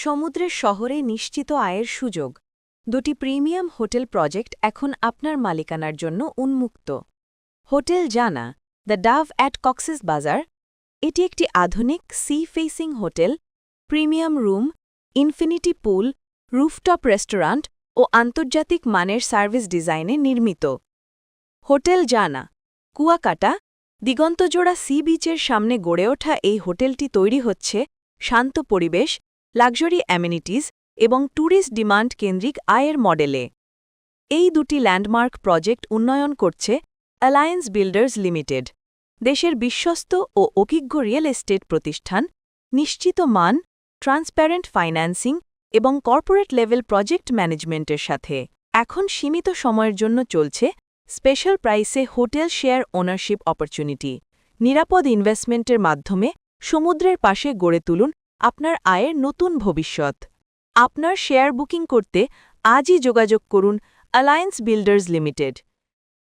সমুদ্রের শহরে নিশ্চিত আয়ের সুযোগ। দুটি প্রিমিয়াম হোটেল প্রজেক্ট এখন আপনার মালিকানার জন্য উন্মুক্ত। হোটেল জানা, দ্য ডাভ অ্যাট কক্সেস বাজার। এটি একটি আধুনিক sea facing hotel, premium room, infinity pool, rooftop restaurant ও আন্তর্জাতিক মানের সার্ভিস ডিজাইনে নির্মিত। হোটেল জানা, কুয়াকাটা, দিগন্তজোড়া সি বিচের সামনে গড়ে ওঠা এই হোটেলটি তৈরি হচ্ছে শান্ত পরিবেশ, লাক্সারি অ্যামেনিটিজ এবং ট্যুরিস্ট ডিমান্ড কেন্দ্রিক আয়ের মডেলে। এই দুটি ল্যান্ডমার্ক প্রজেক্ট উন্নয়ন করছে অ্যালায়েন্স বিল্ডার্স লিমিটেড, দেশের বিশ্বস্ত ও অভিজ্ঞ রিয়েল এস্টেট প্রতিষ্ঠান, নিশ্চিত মান, ট্রান্সপ্যারেন্ট ফাইন্যান্সিং এবং কর্পোরেট লেভেল প্রজেক্ট ম্যানেজমেন্টের সাথে। এখন সীমিত সময়ের জন্য চলছে স্পেশাল প্রাইসে হোটেল শেয়ার ওনারশিপ অপরচুনিটি। নিরাপদ ইনভেস্টমেন্টের মাধ্যমে সমুদ্রের পাশে গড়ে তুলুন আপনার আয়ের নতুন ভবিষ্যৎ। আপনার শেয়ার বুকিং করতে আজই যোগাযোগ করুন অ্যালায়েন্স বিল্ডার্স লিমিটেড।